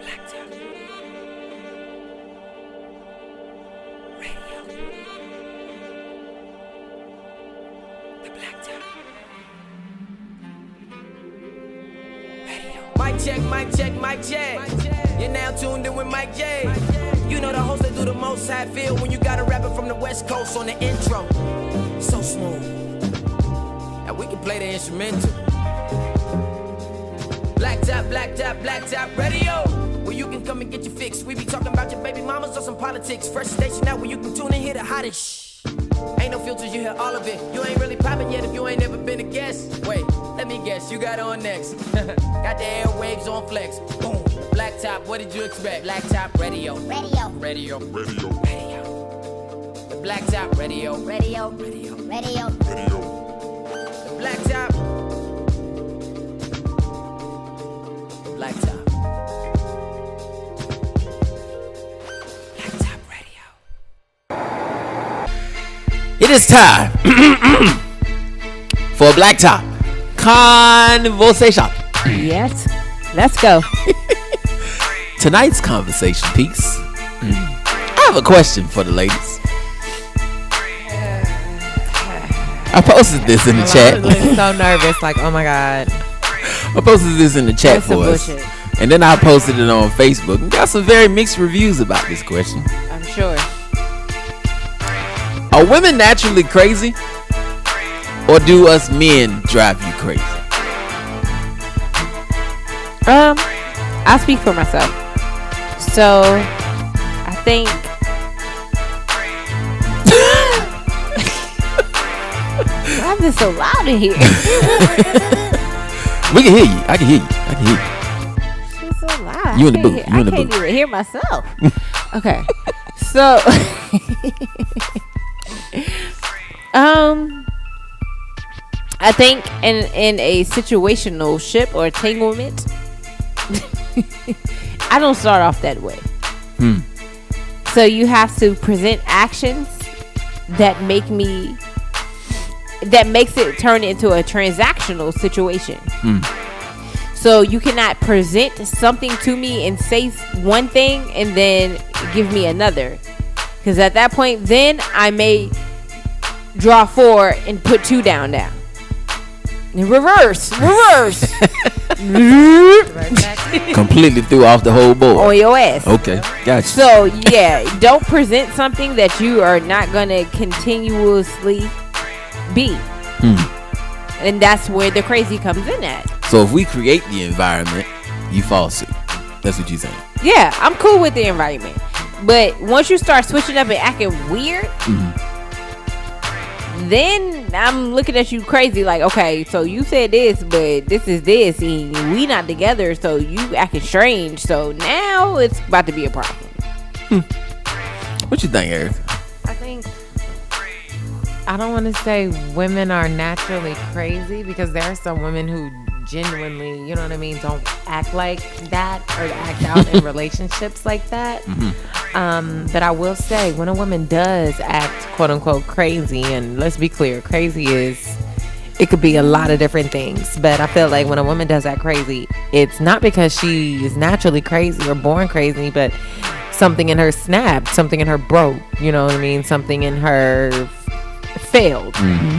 BlackTop Radio. The BlackTop Radio. Mic check, mic check, mic check. You're now tuned in with Mike J. You know the host that do the most. How it feel when you got a rapper from the West Coast on the intro. So smooth. Now we can play the instrumental. BlackTop, BlackTop, BlackTop Radio. Where you can come and get your fix. We be talking about your baby mamas or some politics. Fresh station out where you can tune and hear the hottest. Ain't no filters, you hear all of it. You ain't really popping yet if you ain't never been a guest. Wait, let me guess, you got on next. Got the airwaves on flex. Boom. BlackTop, what did you expect? BlackTop Radio. Radio. Radio. Radio. Radio. The BlackTop Radio. Radio. Radio. Radio. Radio. The BlackTop. BlackTop. BlackTop Radio. It is time for BlackTop conversation. Yes, let's go. Tonight's conversation piece. I have a question for the ladies. I posted this in the chat. I'm so nervous, like, oh my god. I posted this in the chat for us, and then I posted it on Facebook and got some very mixed reviews about this question. I'm sure. Are women naturally crazy, or do us men drive you crazy? I speak for myself. So I think why is this so loud in here? We can hear you. I can hear you. I can hear you. It's so loud. You in the booth. You in the booth. I can't even hear myself. Okay. So I think in a situational ship or entanglement, I don't start off that way. So you have to present actions that makes it turn into a transactional situation. So you cannot present something to me and say one thing and then give me another, because at that point then I may draw 4 and put 2 down. Reverse. Completely threw off the whole board. On your ass. Okay, gotcha. So yeah, don't present something that you are not gonna continuously be. And that's where the crazy comes in at. So if we create the environment, you fall suit. That's what you're saying. Yeah, I'm cool with the environment, but once you start switching up and acting weird, then I'm looking at you crazy like, okay, so you said this, but this is this, and we not together, so you acting strange, so now it's about to be a problem. What you think, Eric? I think, I don't want to say women are naturally crazy, because there are some women who genuinely, you know what I mean, don't act like that or act out in relationships like that. But I will say, when a woman does act quote unquote crazy, and let's be clear, crazy it could be a lot of different things, but I feel like when a woman does act crazy, it's not because she is naturally crazy or born crazy, but something in her snapped, something in her broke, you know what I mean, something in her failed.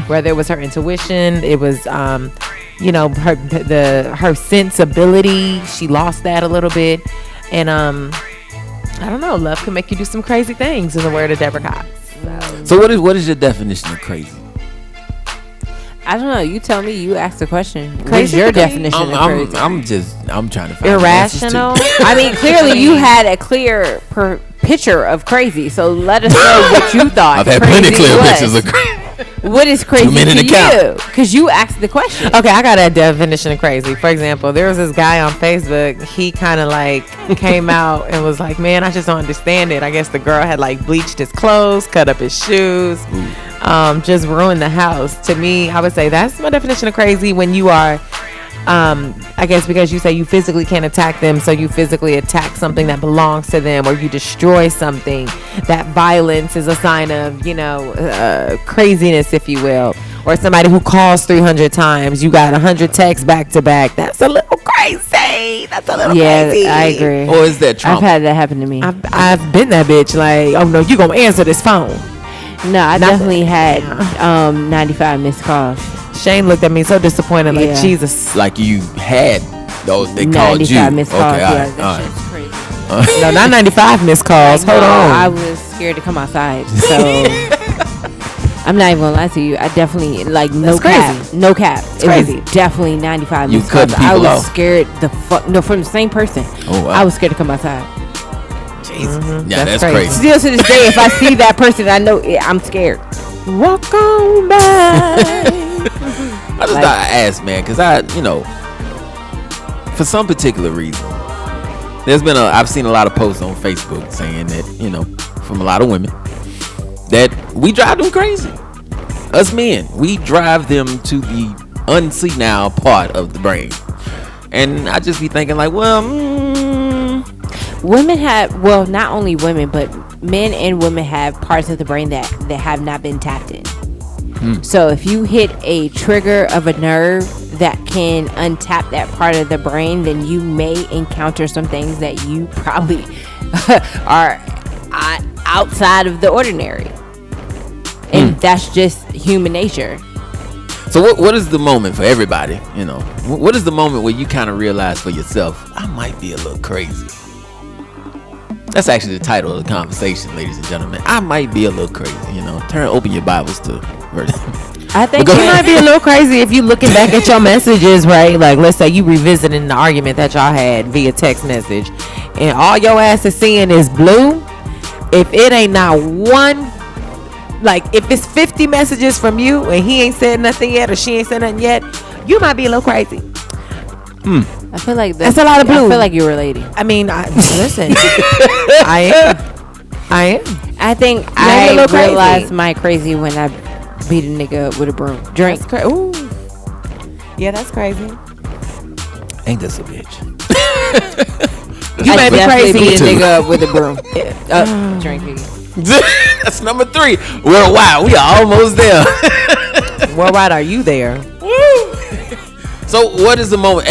Whether it was her intuition, it was her sensibility, she lost that a little bit, and I don't know, love can make you do some crazy things, in the word of Deborah Cox. So what is your definition of crazy? I don't know. You tell me. You asked the question. What's your definition of crazy? I'm trying to find irrational. I mean, clearly you had a clear picture of crazy. So let us know what you thought. I've had plenty clear pictures of crazy. What is crazy to you? Because you asked the question. Okay, I got a definition of crazy. For example, there was this guy on Facebook. He kind of like came out and was like, man, I just don't understand it. I guess the girl had like bleached his clothes, cut up his shoes, just ruined the house. To me, I would say that's my definition of crazy. When you are, I guess because you say you physically can't attack them, so you physically attack something that belongs to them, or you destroy something. That violence is a sign of, craziness, if you will. or somebody who calls 300 times, you got 100 texts back to back. That's a little crazy. That's a little crazy. Yeah, I agree. Or is that trauma? I've had that happen to me. I've been that bitch. Like, oh no, you gonna answer this phone? No, I definitely had 95 missed calls. Shane looked at me so disappointed, like Yeah. Jesus. Like you had those, they called you. 95 missed calls. Okay, Yeah, all that right. shit's crazy. No, not 95 missed calls. Like, Hold no, on. I was scared to come outside. So I'm not even gonna lie to you. I definitely no That's cap. crazy. No cap. It crazy. was definitely 95 You missed calls. cutting I people was off? scared the fuck. No, from the same person. Oh, wow. I was scared to come outside. Jesus. Yeah, That's that's crazy. crazy. Still to this day, if I see that person, I know I'm scared. Walk on by. I just thought I asked, man, because for some particular reason, I've seen a lot of posts on Facebook saying that, from a lot of women, that we drive them crazy. Us men, we drive them to the unsenile part of the brain. And I just be thinking like, well, Women have, well, not only women, but men and women have parts of the brain that have not been tapped in. So if you hit a trigger of a nerve that can untap that part of the brain, then you may encounter some things that you probably are outside of the ordinary. And that's just human nature. So what is the moment for everybody? What is the moment where you kind of realize for yourself, I might be a little crazy? That's actually the title of the conversation, ladies and gentlemen. I might be a little crazy. Open your Bibles to. I think You might be a little crazy if you looking back at your messages, right? Like, let's say you revisiting the argument that y'all had via text message, and all your ass is seeing is blue. If it ain't not one, like if it's 50 messages from you and he ain't said nothing yet or she ain't said nothing yet, you might be a little crazy. I feel like That's a lot of blue. I feel like you're relating. I mean, listen, I am. I think a I little crazy. realized my crazy when I beat a nigga up with a broom. Drink. That's ooh. Yeah, that's crazy. Ain't this a bitch? You might be definitely crazy. beat a nigga up with a broom. Drinking. That's number 3. Worldwide, we are almost there. Worldwide, are you there? So what is the moment,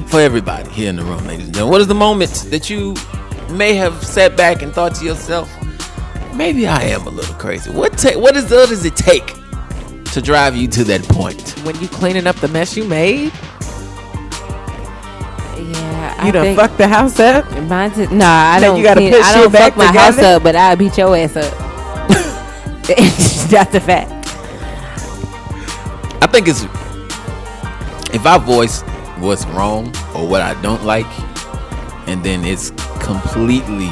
for everybody here in the room, ladies and gentlemen, what is the moment that you may have sat back and thought to yourself, maybe I am a little crazy? What does it take to drive you to that point? When you cleaning up the mess you made? Yeah, You done fucked the house up? Mine's nah, I Then don't. you gotta put I don't shit back fuck my house together? up, but I'll beat your ass up. That's a fact. I think it's if I voice what's wrong or what I don't like, and then it's completely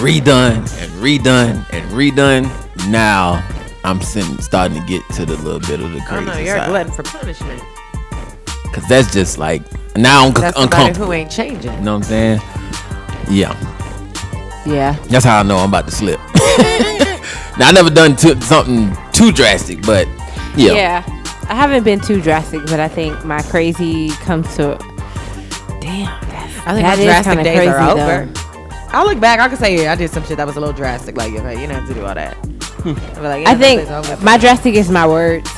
redone and redone and redone. Now I'm starting to get to the little bit of the Oh crazy no, you're a side. glutton for punishment. Cause that's just like now I'm That's somebody uncomfortable. who ain't changing. You know what I'm saying? Yeah, Yeah. that's how I know I'm about to slip. Now I never done something too drastic, but yeah. Yeah. I haven't been too drastic, but I think my crazy comes to. Damn. I think That my is drastic kinda days crazy, are over. though. I'll look back. I can say, yeah, I did some shit that was a little drastic. Like, okay, you don't have to do all that. I'll be like, yeah, I think those days are over. my drastic is my words.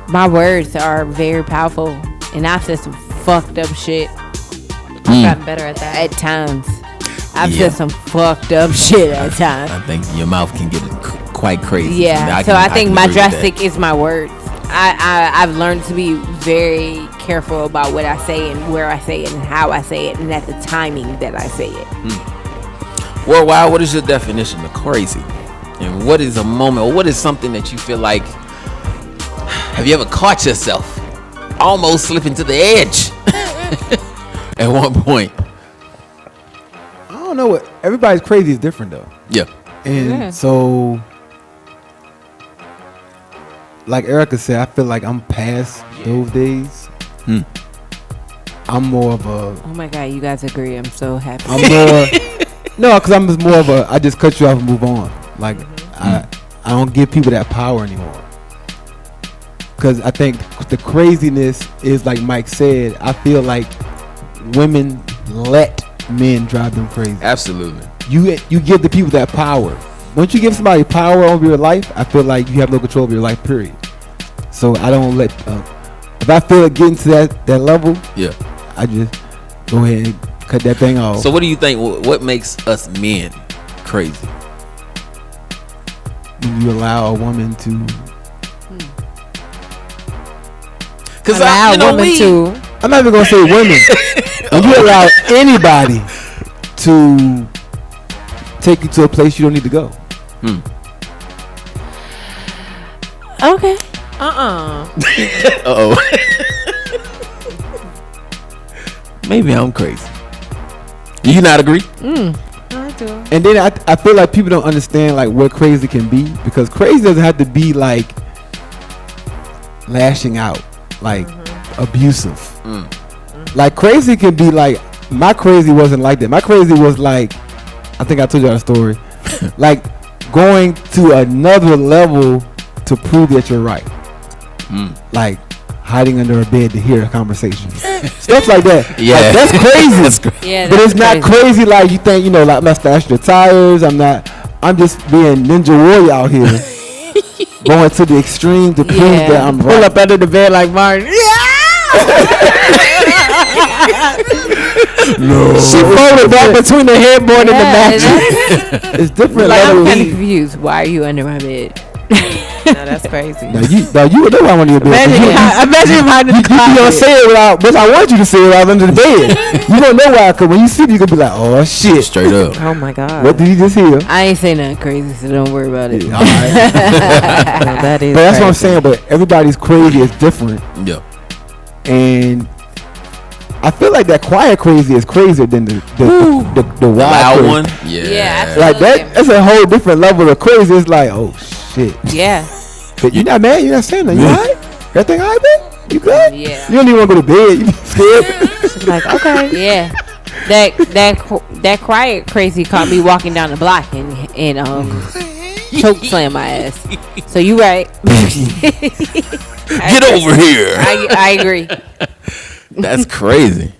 My words are very powerful, and I've said some fucked up shit I've gotten better at that. at times. I've Yeah. said some fucked up shit at times. I think your mouth can get quite crazy. Yeah, So I think can my agree with that. drastic is my words. I've learned to be very careful about what I say and where I say it and how I say it and at the timing that I say it. Worldwide, what is your definition of crazy? And what is a moment, or what is something that you feel like, have you ever caught yourself almost slipping to the edge at one point? I don't know what everybody's crazy is different though. Yeah. And Yeah. so like Erica said, I feel like I'm past those days. I'm more of a Oh my god, you guys agree? I'm so happy. I'm more no, because I'm just more of a I just cut you off and move on. Like I don't give people that power anymore. Because I think the craziness is like Mike said, I feel like women let men drive them crazy. Absolutely. You give the people that power. Once you give somebody power over your life, I feel like you have no control over your life, period. So I don't let. If I feel it getting to that level, Yeah. I just go ahead and cut that thing off. So what do you think? What makes us men crazy? When you allow a woman to. Because Allow a woman to. I'm not even gonna say women. When you allow anybody to take you to a place you don't need to go. Okay. Uh-oh. Maybe I'm crazy. You not agree? I do. And then I feel like people don't understand like what crazy can be, because crazy doesn't have to be like lashing out, like abusive. Like crazy can be like, my crazy wasn't like that. My crazy was like, I think I told you that story, like going to another level to prove that you're right. Like hiding under a bed to hear a conversation, stuff like that. Yeah. Like, that's crazy. That's crazy. Yeah, But it's that's not crazy like you think, you know, like my slash the tires. I'm just being ninja warrior out here. Going to the extreme to prove Yeah. that I'm Pull right. up under the bed like Martin. She folded back between the headboard and the mattress. It's different Like, I'm levels. kind of confused. Why are you under my bed? No, that's crazy. Now you would know I want to be. Imagine him hiding in You the gonna closet. say it without, but I want you to say it without under the bed. You don't know why, because when you see it, you gonna be like, oh shit, Straight up. Oh my God. what did you just hear? I ain't saying nothing crazy, so don't worry about it. All right. No, that is But that's what I'm crazy. saying. But everybody's crazy is different, Yeah. and I feel like that quiet crazy is crazier than the wild Loud crazy. one. Yeah. Yeah, Like absolutely. that's a whole different level of crazy. It's like, oh shit. Yeah. But you're not mad. You're not saying nothing. You alright? Everything alright, man? You good? Yeah. You don't even want to go to bed. You be scared. Like, okay. Yeah. That quiet crazy caught me walking down the block and choke slam my ass. So you right. Get over here. I agree. That's crazy.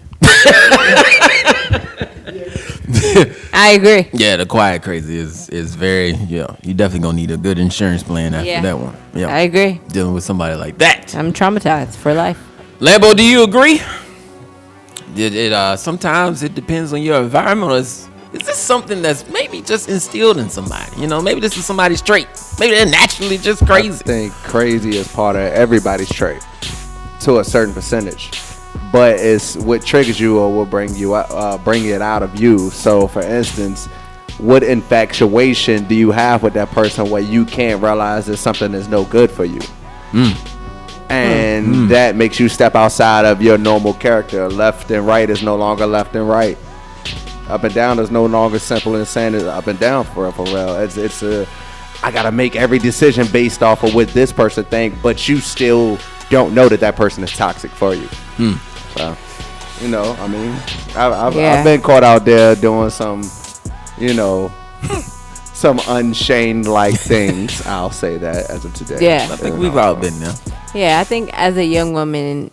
I agree. Yeah, the quiet crazy is very, yeah. You definitely gonna need a good insurance plan after Yeah. that one. Yeah. I agree. Dealing with somebody like that. I'm traumatized for life. Lambo, do you agree? Sometimes it depends on your environment. Is this something that's maybe just instilled in somebody? You know, maybe this is somebody's trait. Maybe they're naturally just I crazy. think crazy is part of everybody's trait to a certain percentage, but it's what triggers you or will bring it out of you. So, for instance, what infatuation do you have with that person where you can't realize that something is no good for you? And that makes you step outside of your normal character. Left and right is no longer left and right. Up and down is no longer simple and saying it up and down for real. It's I gotta make every decision based off of what this person think, but you still don't know that person is toxic for you. So, you know, I mean, I've been caught out there doing some, you know, some unchained like things. I'll say that as of today. Yeah. I think we've all been there. Yeah, I think as a young woman,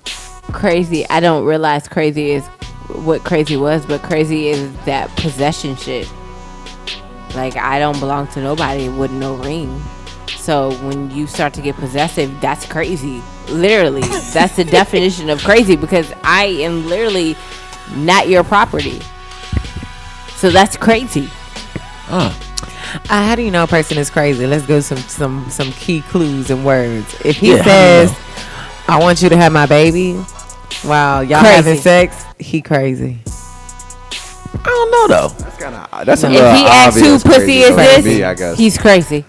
crazy, I don't realize crazy is what crazy was, but crazy is that possession shit. Like, I don't belong to nobody with no ring. So when you start to get possessive, that's crazy. Literally, that's the definition of crazy, because I am literally not your property. So that's crazy. How do you know a person is crazy? Let's go some key clues and words. If he Yeah, says, "I want you to have my baby," while y'all Crazy. having sex, he crazy. I don't know though. That's a If little he asks who obvious pussy crazy is for this, me, I guess. he's crazy.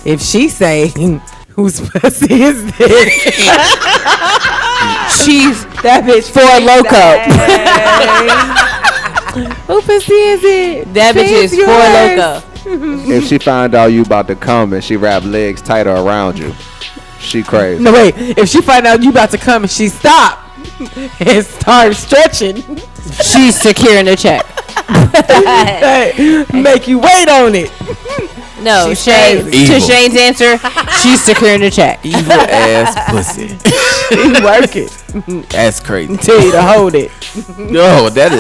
If she say, "Whose pussy is this?" She's That bitch for loco. Who pussy is it? That bitch Say is it's for yours. loco. If she found out you about to come and she wrap legs tighter around you, she crazy. No, wait. If she find out you about to come and she stop and start stretching, She's securing the check. hey, make you wait on it. No, She's Shane, crazy. to Evil. Shane's answer, she's securing the check. Evil ass pussy. She work it. That's crazy. Tell you to hold it. No, that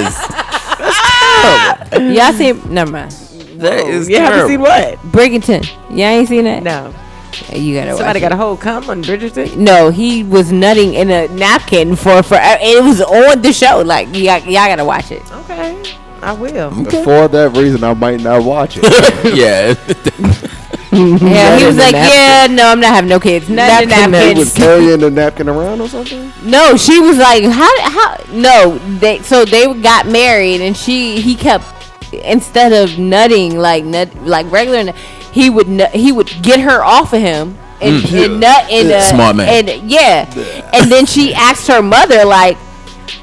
Y'all seen? Never mind. is You haven't terrible. seen what? Bridgerton. Y'all ain't seen that? No. You gotta Somebody watch got a whole cum on Bridgerton? No, he was nutting in a napkin for it was on the show. Like y'all gotta watch it. Okay, I will. For that reason, I might not watch it. Yeah. Yeah, he was in the like, napkin. yeah, no, I'm not having no kids. Nut in He was napkins. carrying the napkin around or something. No, she was like, how? No, they got married, and he kept, instead of nutting like regular nut, he would get her off of him and nut in a Smart man. And and then she asked her mother like,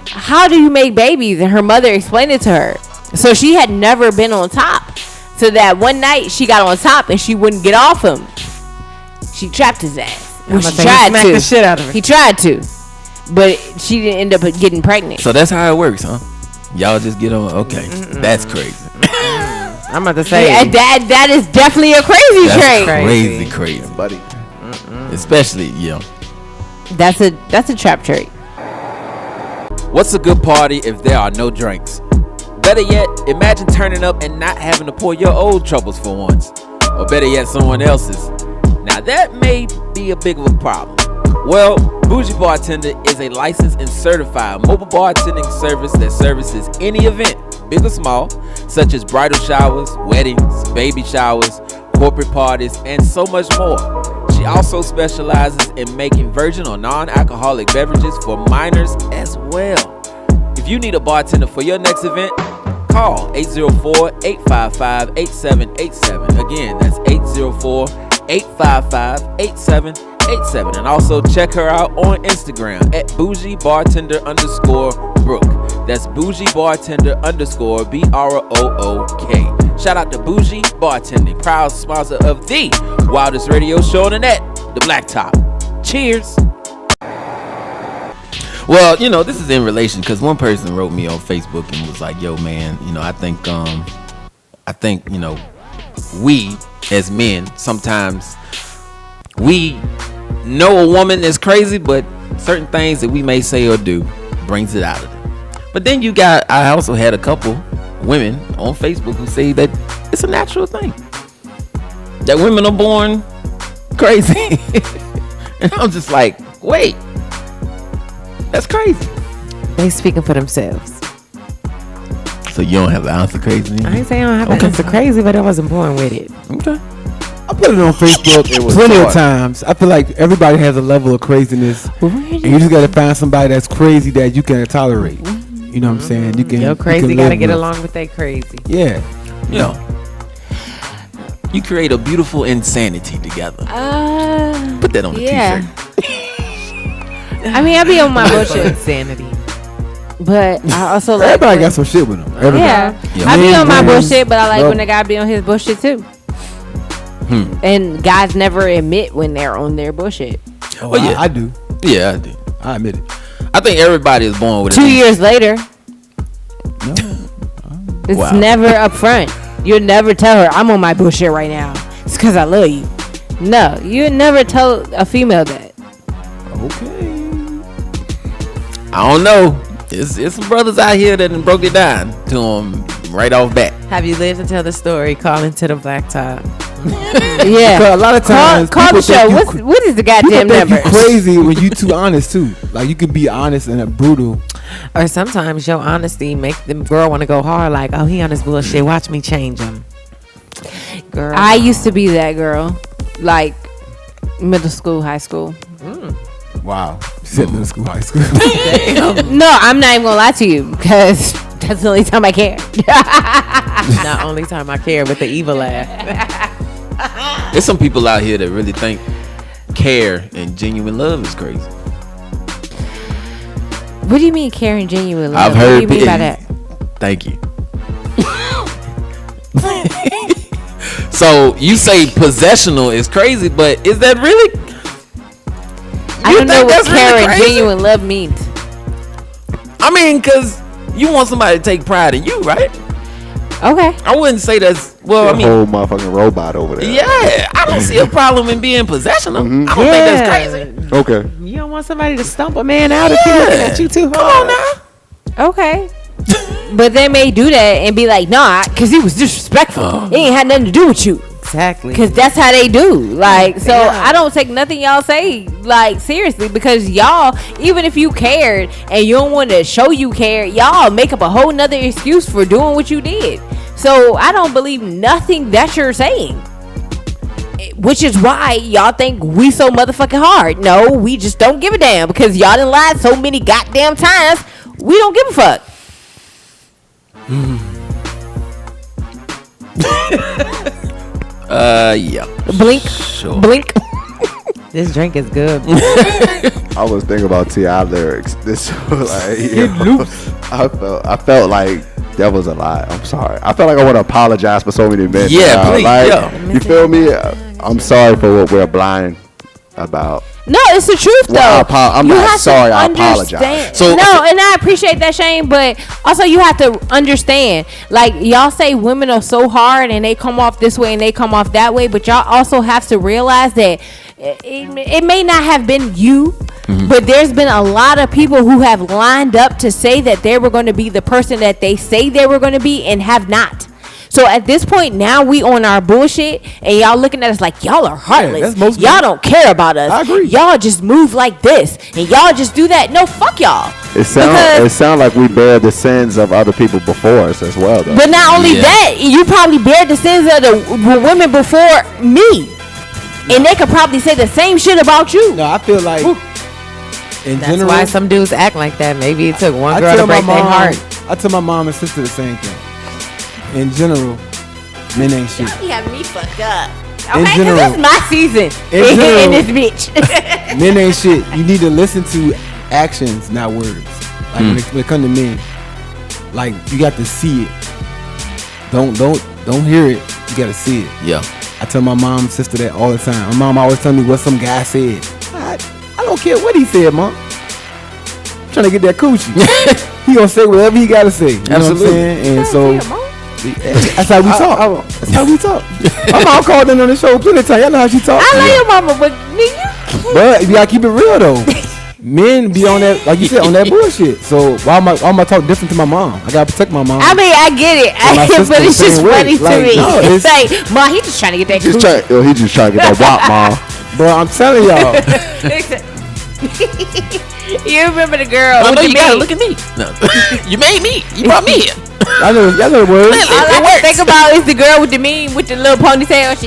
how do you make babies? And her mother explained it to her. So she had never been on top. So that one night she got on top and she wouldn't get off him. She trapped his ass. Well, she tried smack to. the shit out of her. He tried to, but she didn't end up getting pregnant. So that's how it works, huh? Y'all just get on. Okay, that's crazy. I'm about to say. Yeah, that is definitely a crazy That's trait. crazy. Buddy. Especially, That's a trap trait. What's a good party if there are no drinks? Better yet, imagine turning up and not having to pour your old troubles for once. Or better yet, someone else's. Now that may be a big of a problem. Well, Bougie Bartender is a licensed and certified mobile bartending service that services any event, big or small, such as bridal showers, weddings, baby showers, corporate parties, and so much more. She also specializes in making virgin or non-alcoholic beverages for minors as well. If you need a bartender for your next event, call 804-855-8787. Again, that's 804-855-8787. And also check her out on Instagram at bougiebartender_Brooke. That's bougiebartender_BROOK. Shout out to Bougie Bartending, proud sponsor of the wildest radio show on the net, the BlackTop. Cheers. Well, this is in relation because one person wrote me on Facebook and was like, "Yo, man, I think, we as men sometimes we know a woman is crazy, but certain things that we may say or do brings it out of them." But then I also had a couple women on Facebook who say that it's a natural thing that women are born crazy, and I'm just like, wait. That's crazy. They speaking for themselves. So you don't have the ounce of crazy? I ain't saying I don't have an ounce of crazy, but I wasn't born with it. Okay. I put it on Facebook plenty of times. I feel like everybody has a level of craziness, and you just gotta find somebody that's crazy that you can tolerate. You know what I'm saying? You can. Yo, crazy you can gotta live get with. along with that crazy. Yeah. You create a beautiful insanity together. Put that on the yeah. t-shirt. I mean, I be on my bullshit, Insanity. but I also like. Everybody got some shit with them. Everybody. Yeah, Yeah. I be on my Man, bullshit, but I like no. when the guy be on his bullshit too. And guys never admit when they're on their bullshit. Oh, Well, yeah. I do. Yeah, I do. I admit it. I think everybody is born with it. 2 years later, No. it's Wow. never up front. You'll never tell her I'm on my bullshit right now. It's because I love you. No, you never tell a female that. Okay. I don't know. It's some brothers out here that done broke it down to them right off bat. Have you lived to tell the story? Call into the BlackTop. Yeah. Because a lot of times Call the people show. think you What is the People goddamn think number? you crazy when you too honest too. Like you can be honest and brutal. Or sometimes your honesty make the girl want to go hard. Like, oh, he on his bullshit. Watch me change him. Girl, I used to be that girl, like middle school, high school. Wow. Sitting in school, high school. No, I'm not even gonna lie to you because that's the only time I care. not only time I care, but the evil laugh. There's some people out here that really think care and genuine love is crazy. What do you mean care and genuine love? I've heard. What do you mean by that? Thank you. So you say possessional is crazy, but is that really? I don't know think what that's care really and crazy? genuine love means. I mean, cause you want somebody to take pride in you, right? Okay. I wouldn't say that's well. I A mean, whole motherfucking robot over there. yeah, I don't see a problem in being possessional. I don't think that's crazy. Okay. You don't want somebody to stump a man out if he looking at you too hard. Come on now. Okay. But they may do that and be like, nah, because he was disrespectful. It ain't had nothing to do with you. Exactly. Cause that's how they do. Like, so I don't take nothing y'all say like seriously, because y'all, even if you cared and you don't want to show you care, y'all make up a whole nother excuse for doing what you did. So I don't believe nothing that you're saying, which is why y'all think we so motherfucking hard. No, we just don't give a damn, because y'all done lied so many goddamn times. We don't give a fuck. Yeah. Blink, Sure. blink. This drink is good. I was thinking about T.I. lyrics. This was like, I felt like that was a lie. I'm sorry. I felt like I want to apologize for so many men. Yeah, please, like, yeah. you feel me? I'm sorry for what we're blind about. No, it's the truth though. Well, I'm You not have to sorry. I understand- apologize. So- no, and I appreciate that, Shane, but also you have to understand. Like, y'all say women are so hard and they come off this way and they come off that way, but y'all also have to realize that it may not have been you, but there's been a lot of people who have lined up to say that they were going to be the person that they say they were going to be and have not. So at this point now, we on our bullshit and y'all looking at us like y'all are heartless. that's most y'all people. don't care about us. I agree. Y'all just move like this and y'all just do that. No, fuck y'all. It sound like we bear the sins of other people before us as well, though. But not only Yeah. that, you probably bear the sins of the women before me, and they could probably say the same shit about you. No, I feel like in That's general. why some dudes act like that. Maybe it took one I girl to tell my break their mom. heart. I tell my mom and sister the same thing. In general, men ain't shit. You having me fucked up. In Okay, general- because that's my season in in general- this bitch. Men ain't shit. You need to listen to actions, not words. Like when it comes to men, like you got to see it. Don't hear it. You gotta see it. Yeah. I tell my mom and sister that all the time. My mom always tell me what some guy said. I don't care what he said, mom. I'm trying to get that coochie. He gonna say whatever he gotta say. You know what I'm Absolutely. saying? And so that's how we talk. That's how we talk. My mom called in on the show plenty of times. Y'all know how she talk. I love your mama, but nigga, But you gotta keep it real though. Men be on that, like you said, on that bullshit. So why am I talk different to my mom? I gotta protect my mom. I mean, I get it, my sister but it's the just same way. funny to Like, me. no, It's it's- like, ma, he just trying to get that He just coochie. trying to get that wop, mom. Bro, I'm telling y'all. You remember the girl? I with know the you gotta maid? look at me. No. You made me. You brought me here. y'all know the words. All I can think about is the girl with the meme with the little ponytail. She,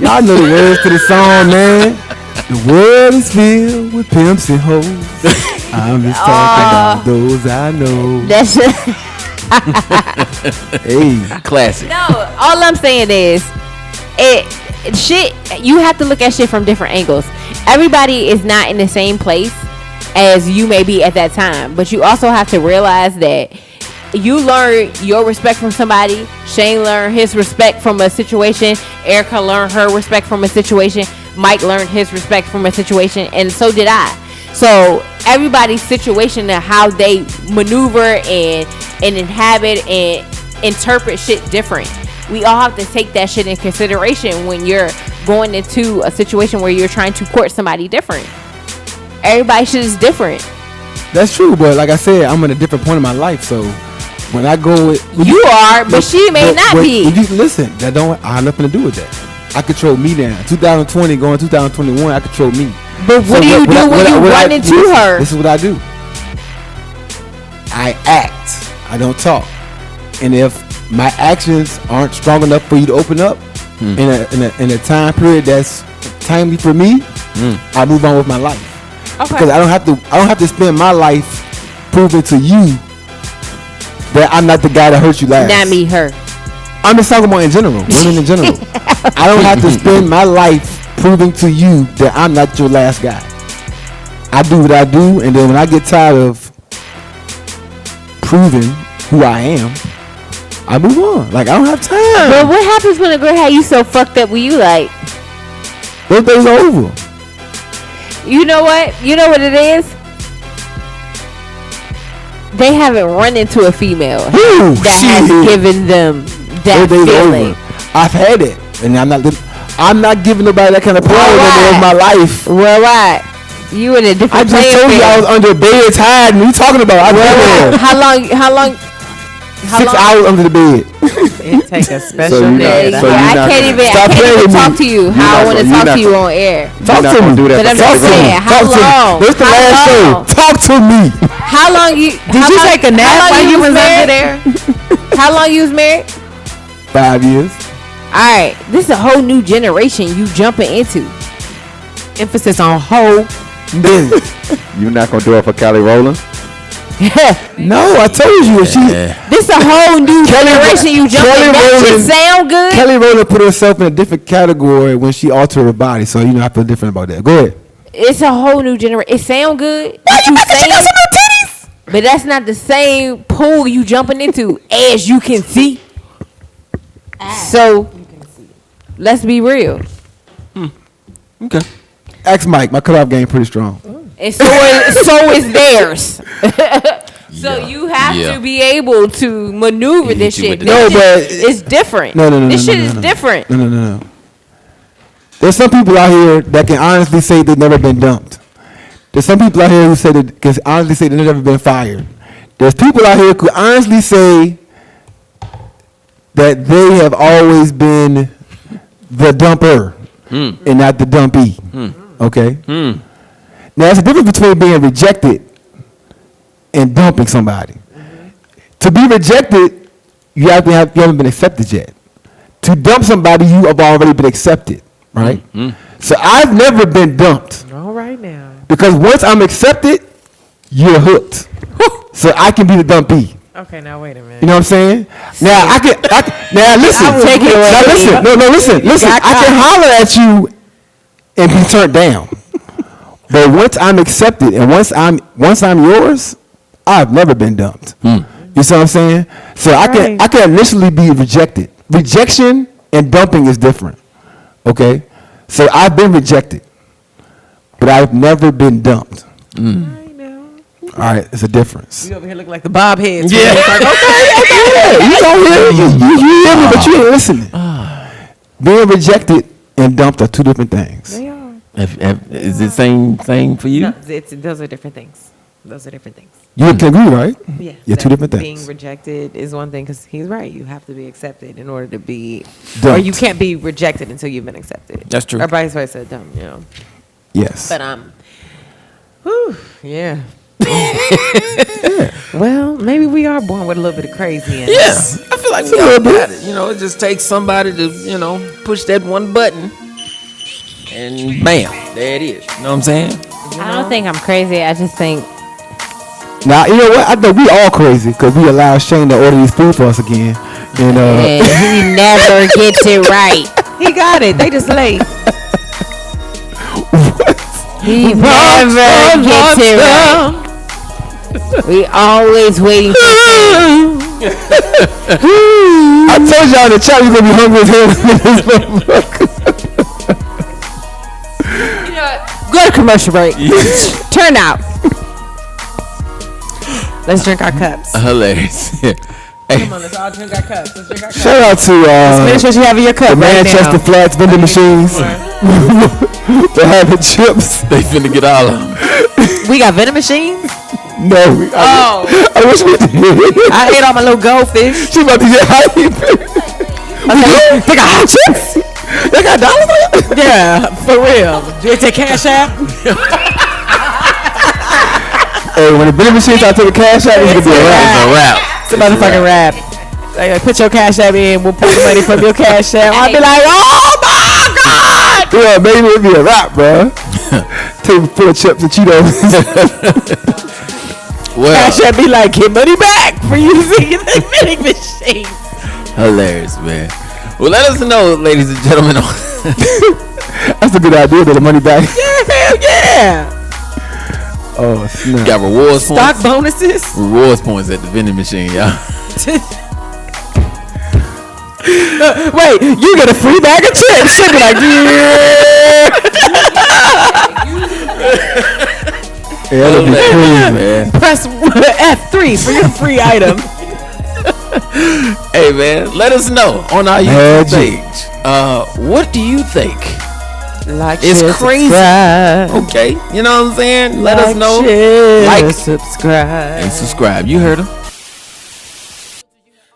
Y'all know the words to the song, man. The world is filled with pimps and hoes. I'm just talking about those I know. that's Hey, Classic. no. All I'm saying is, shit. You have to look at shit from different angles. Everybody is not in the same place as you may be at that time, but you also have to realize that you learn your respect from somebody. Shane learned his respect from a situation. Erica learned her respect from a situation. Mike learned his respect from a situation, and so did I. So everybody's situation and how they maneuver and inhabit and interpret shit different. We all have to take that shit in consideration when you're going into a situation where you're trying to court somebody different. Everybody's shit is different. that's true, but like I said, I'm at a different point in my life, so when I go with You are, but she may not be. When you listen, that don't I have nothing to do with that. I control me now. 2020 going 2021, I control me. But what do you do when you run into her? This is what I do. I act. I don't talk. And if my actions aren't strong enough for you to open up in a time period that's timely for me, I move on with my life. Okay. Because I don't have to spend my life proving to you that I'm not the guy that hurt you last. Not me, her. I'm just talking about in general, women in general. I don't have to spend my life proving to you that I'm not your last guy. I do what I do, and then when I get tired of proving who I am, I move on. Like, I don't have time. But what happens when a girl had you so fucked up when you like, Those days are over. you know what? You know what it is? They haven't run into a female Whew, that has shit. given them that Those days are feeling. over. I've had it, and I'm not giving nobody that kind of power Alright. in my life. Well, right. You in a I different just playing told you I was field. under beds hiding. What are you talking about? I Well, been there. right. How long? 6 hours under the bed. It take a special So you day. not- so you I not can't gonna- even. I Stop can't playing even with talk me. to you You're how I not want to gonna- talk you're to you not on air. Talk You're not to gonna me. do that But for I'm Kelly just saying, Rowland. how Talk to long? me. This the How last long? show. Talk to me. How long you? Did you take a nap while you was under there? How long you was married? 5 years. All right, this is a whole new generation you jumping into. Emphasis on whole. You're not gonna do it for Kelly Rowland. No, I told you. This a whole new generation you jumping. Kelly That Rowland- shit sound good. Kelly Rowland put herself in a different category when she altered her body, so you know I feel different about that. Go ahead. It's a whole new generation. It sound good. What you saying? But that's not the same pool you jumping into, as you can see. So let's be real. Okay. Ask Mike. My cutoff game pretty strong. And so is theirs. So you have Yeah. to be able to maneuver this hit you shit. with the- No, but- it's different. No. This no, shit no, is no. different. No. There's some people out here that can honestly say they've never been dumped. There's some people out here who say that can honestly say they've never been fired. There's people out here who could honestly say that they have always been the dumper and not the dumpee. Okay? Now, there's a difference between being rejected and dumping somebody. To be rejected, you haven't been accepted yet. To dump somebody, you have already been accepted, right? So I've never been dumped All right now. because once I'm accepted, you're hooked. So I can be the dumpee. Okay, now wait a minute. You know what I'm saying? Now now listen. I will take it away. Now listen. No, listen. I can holler at you and be turned down. But once I'm accepted and once I'm yours, I've never been dumped. You see what I'm saying? So I can initially be rejected. Rejection and dumping is different. Okay? So I've been rejected, but I've never been dumped. I know. All right, it's a difference. You over here look like the bob heads. Yeah, you don't hear you hear me, but you ain't listening. Being rejected and dumped are two different things. They are. Is it same thing for you? No, those are different things. Those are different things. You can agree, right? Yeah. Yeah, two different Being things. rejected is one thing because he's right. You have to be accepted in order to be, or Dumped. you can't be rejected until you've been accepted. That's true. Or vice versa, dumb, you know. Yes. But whew, yeah. Well, maybe we are born with a little bit of crazy in us. Yes, I feel like we all got it. You know, it just takes somebody to, push that one button, and bam, there it is. You know what I'm saying? I don't think I'm crazy. I just think Now, you know what? I think we all crazy because we allowed Shane to order these food for us again. And he never gets it right. He got it. They just late. He never gets it right. We always waiting for things. I told y'all in the chat we gonna be hungry as hell. You know what? Go to commercial break. Turn out. Let's drink our cups. Hilarious. Come on, let's all drink our cups. Let's drink our cups. Shout out to Finish what you have in your cup the right Manchester now. Flats vending machines. They have the chips. They finna get all of them. We got vending machines. No, I wish we did. I ate all my little goldfish. She about to get hype. Okay, they got hot chips. They got dollars. Yeah, for real. Did you take Cash App? Hey, when the vending machine start taking cash out, it's gonna be a wrap. It's a wrap. It's a motherfucking rap. Like, put your Cash App in. We'll pull the money from your Cash App. I'll be like, oh my God. Yeah, baby, it'll be a wrap, bro. Table full of chips and Cheetos. Well, Cash App be like, get money back for using the vending machine. hilarious, man. Well, let us know, ladies and gentlemen. That's a good idea, though, the money back. Hell yeah. Oh, snap. Got rewards Stock points. bonuses. Rewards points at the vending machine, y'all. Wait, you get a free bag of chips. She'll be like, Yeah, that'd be crazy. Man. press F3 for your free item. Hey, man, let us know on our YouTube page. What do you think? Like, It's share, crazy. subscribe. Okay, you know what I'm saying? Let us know. Share, Like subscribe. and subscribe. You heard him.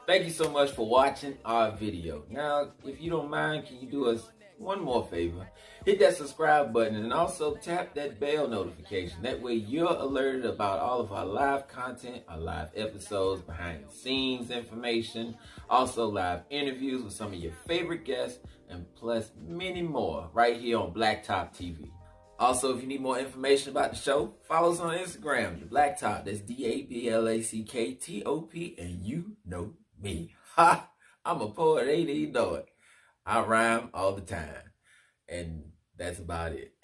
Thank you so much for watching our video. Now, if you don't mind, can you do us one more favor? Hit that subscribe button and also tap that bell notification. That way you're alerted about all of our live content, our live episodes, behind the scenes information, also live interviews with some of your favorite guests, and plus many more right here on BlackTop TV. Also, if you need more information about the show, follow us on Instagram, the BlackTop. That's DABLACKTOP, and you know me. Ha! I'm a poet, ain't even know it. I rhyme all the time. And that's about it.